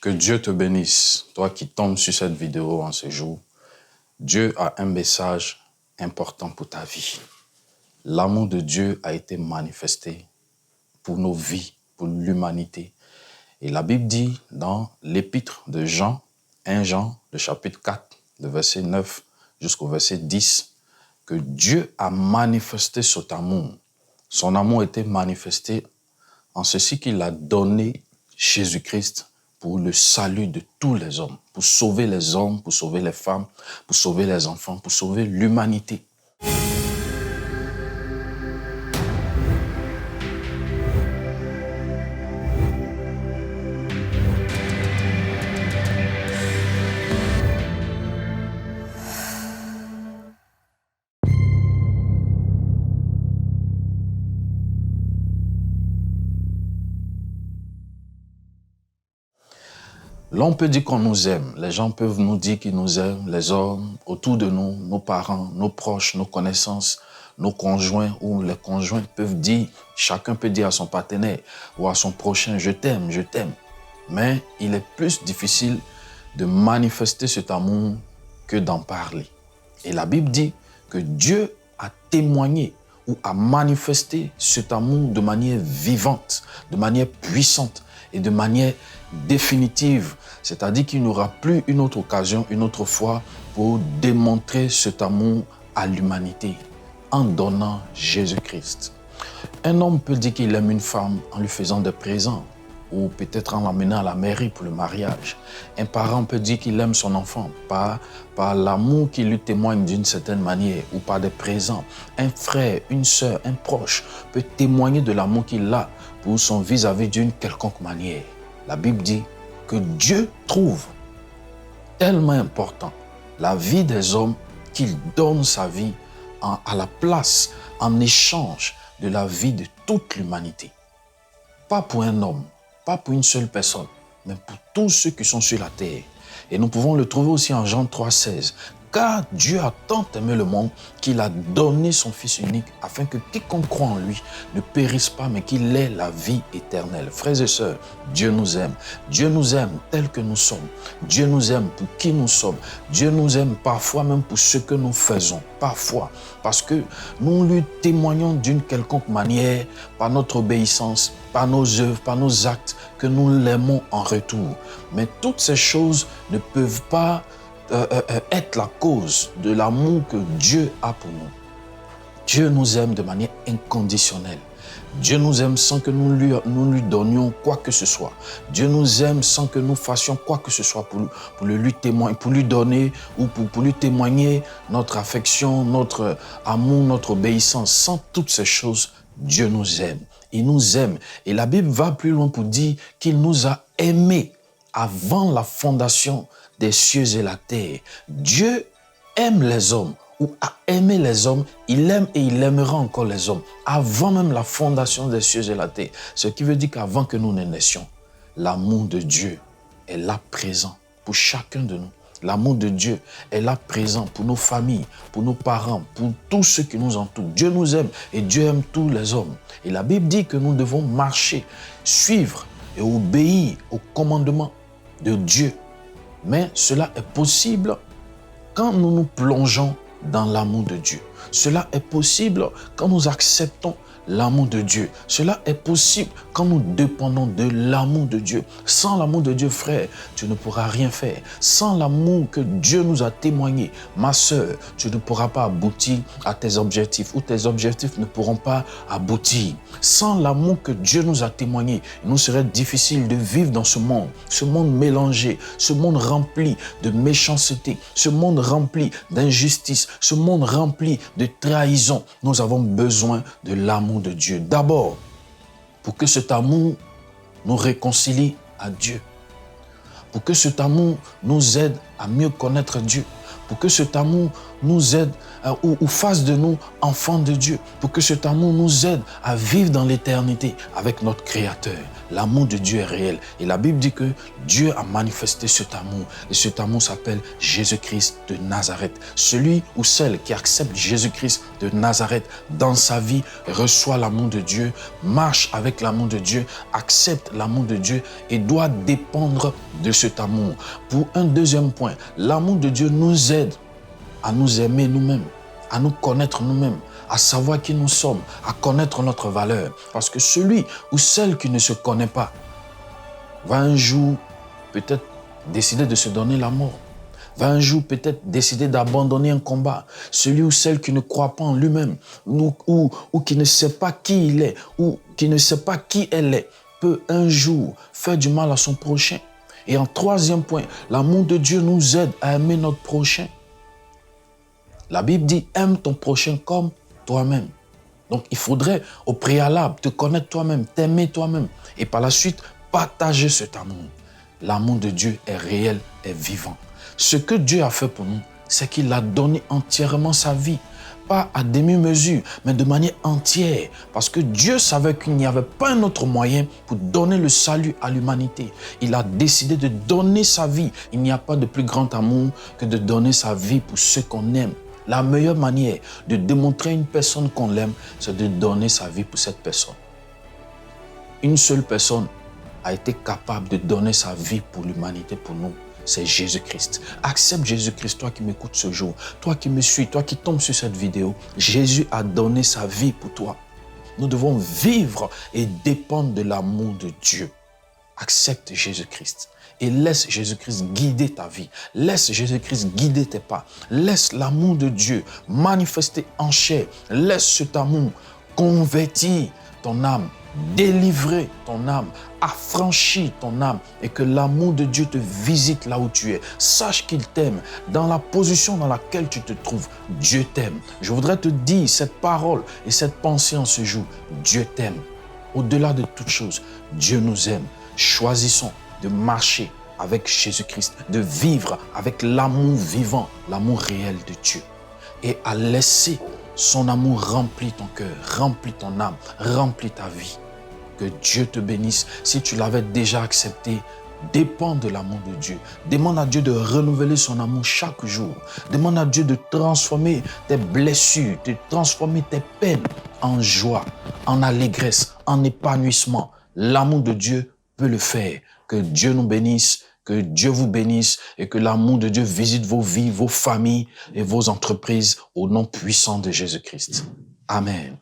Que Dieu te bénisse, toi qui tombes sur cette vidéo en ce jour. Dieu a un message important pour ta vie. L'amour de Dieu a été manifesté pour nos vies, pour l'humanité. Et la Bible dit dans l'épître de Jean, 1 Jean, le chapitre 4, le verset 9 jusqu'au verset 10, que Dieu a manifesté cet amour. Son amour a été manifesté en ceci qu'il a donné Jésus-Christ pour le salut de tous les hommes, pour sauver les hommes, pour sauver les femmes, pour sauver les enfants, pour sauver l'humanité. L'on peut dire qu'on nous aime. Les gens peuvent nous dire qu'ils nous aiment, les hommes autour de nous, nos parents, nos proches, nos connaissances, nos conjoints ou les conjoints peuvent dire, chacun peut dire à son partenaire ou à son prochain, je t'aime, je t'aime. Mais il est plus difficile de manifester cet amour que d'en parler. Et la Bible dit que Dieu a témoigné ou a manifesté cet amour de manière vivante, de manière puissante et de manière définitive. C'est-à-dire qu'il n'y aura plus une autre occasion, une autre fois pour démontrer cet amour à l'humanité en donnant Jésus-Christ. Un homme peut dire qu'il aime une femme en lui faisant des présents ou peut-être en l'amenant à la mairie pour le mariage. Un parent peut dire qu'il aime son enfant par l'amour qu'il lui témoigne d'une certaine manière ou par des présents. Un frère, une sœur, un proche peut témoigner de l'amour qu'il a pour son vis-à-vis d'une quelconque manière. La Bible dit que Dieu trouve tellement important la vie des hommes qu'il donne sa vie à la place, en échange de la vie de toute l'humanité. Pas pour un homme, pas pour une seule personne, mais pour tous ceux qui sont sur la terre. Et nous pouvons le trouver aussi en Jean 3,16. Car Dieu a tant aimé le monde qu'il a donné son Fils unique afin que quiconque croit en lui ne périsse pas mais qu'il ait la vie éternelle. Frères et sœurs, Dieu nous aime. Dieu nous aime tel que nous sommes. Dieu nous aime pour qui nous sommes. Dieu nous aime parfois même pour ce que nous faisons. Parfois, parce que nous lui témoignons d'une quelconque manière par notre obéissance, par nos œuvres, par nos actes, que nous l'aimons en retour. Mais toutes ces choses ne peuvent pas être la cause de l'amour que Dieu a pour nous. Dieu nous aime de manière inconditionnelle. Dieu nous aime sans que nous lui donnions quoi que ce soit. Dieu nous aime sans que nous fassions quoi que ce soit pour lui témoigner, pour lui donner ou pour lui témoigner notre affection, notre amour, notre obéissance. Sans toutes ces choses, Dieu nous aime. Il nous aime. Et la Bible va plus loin pour dire qu'il nous a aimés avant la fondation des cieux et la terre. Dieu aime les hommes ou a aimé les hommes, il aime et il aimera encore les hommes avant même la fondation des cieux et la terre. Ce qui veut dire qu'avant que nous ne naissions, l'amour de Dieu est là présent pour chacun de nous. L'amour de Dieu est là présent pour nos familles, pour nos parents, pour tous ceux qui nous entourent. Dieu nous aime et Dieu aime tous les hommes. Et la Bible dit que nous devons marcher, suivre et obéir aux commandements de Dieu. Mais cela est possible quand nous nous plongeons dans l'amour de Dieu. Cela est possible quand nous acceptons l'amour de Dieu. Cela est possible quand nous dépendons de l'amour de Dieu. Sans l'amour de Dieu, frère, tu ne pourras rien faire. Sans l'amour que Dieu nous a témoigné, ma sœur, tu ne pourras pas aboutir à tes objectifs ou tes objectifs ne pourront pas aboutir. Sans l'amour que Dieu nous a témoigné, il nous serait difficile de vivre dans ce monde mélangé, ce monde rempli de méchanceté, ce monde rempli d'injustice, ce monde rempli de trahison. Nous avons besoin de l'amour de Dieu. D'abord, pour que cet amour nous réconcilie à Dieu. Pour que cet amour nous aide à mieux connaître Dieu. pour que cet amour nous aide ou fasse de nous enfants de Dieu, pour que cet amour nous aide à vivre dans l'éternité avec notre Créateur. L'amour de Dieu est réel. Et la Bible dit que Dieu a manifesté cet amour. Et cet amour s'appelle Jésus-Christ de Nazareth. Celui ou celle qui accepte Jésus-Christ de Nazareth dans sa vie reçoit l'amour de Dieu, marche avec l'amour de Dieu, accepte l'amour de Dieu et doit dépendre de cet amour. Pour un deuxième point, l'amour de Dieu nous aide à nous aimer nous-mêmes, à nous connaître nous-mêmes, à savoir qui nous sommes, à connaître notre valeur. Parce que celui ou celle qui ne se connaît pas va un jour peut-être décider de se donner la mort, va un jour peut-être décider d'abandonner un combat. Celui ou celle qui ne croit pas en lui-même ou qui ne sait pas qui il est ou qui ne sait pas qui elle est peut un jour faire du mal à son prochain. Et en troisième point, l'amour de Dieu nous aide à aimer notre prochain. La Bible dit, aime ton prochain comme toi-même. Donc, il faudrait au préalable te connaître toi-même, t'aimer toi-même et par la suite, partager cet amour. L'amour de Dieu est réel, est vivant. Ce que Dieu a fait pour nous, c'est qu'il a donné entièrement sa vie. Pas à demi-mesure, mais de manière entière. Parce que Dieu savait qu'il n'y avait pas un autre moyen pour donner le salut à l'humanité. Il a décidé de donner sa vie. Il n'y a pas de plus grand amour que de donner sa vie pour ceux qu'on aime. La meilleure manière de démontrer à une personne qu'on l'aime, c'est de donner sa vie pour cette personne. Une seule personne a été capable de donner sa vie pour l'humanité, pour nous. C'est Jésus-Christ. Accepte Jésus-Christ, toi qui m'écoutes ce jour, toi qui me suis, toi qui tombes sur cette vidéo. Jésus a donné sa vie pour toi. Nous devons vivre et dépendre de l'amour de Dieu. Accepte Jésus-Christ et laisse Jésus-Christ guider ta vie. Laisse Jésus-Christ guider tes pas. Laisse l'amour de Dieu manifester en chair. Laisse cet amour convertir ton âme, délivrer ton âme, affranchir ton âme et que l'amour de Dieu te visite là où tu es. Sache qu'il t'aime. Dans la position dans laquelle tu te trouves, Dieu t'aime. Je voudrais te dire cette parole et cette pensée en ce jour. Dieu t'aime. Au-delà de toute chose, Dieu nous aime. Choisissons de marcher avec Jésus-Christ, de vivre avec l'amour vivant, l'amour réel de Dieu et à laisser son amour remplir ton cœur, remplir ton âme, remplir ta vie. Que Dieu te bénisse. Si tu l'avais déjà accepté, dépends de l'amour de Dieu. Demande à Dieu de renouveler son amour chaque jour. Demande à Dieu de transformer tes blessures, de transformer tes peines en joie, en allégresse, en épanouissement. L'amour de Dieu peut le faire. Que Dieu nous bénisse, que Dieu vous bénisse et que l'amour de Dieu visite vos vies, vos familles et vos entreprises au nom puissant de Jésus-Christ. Amen.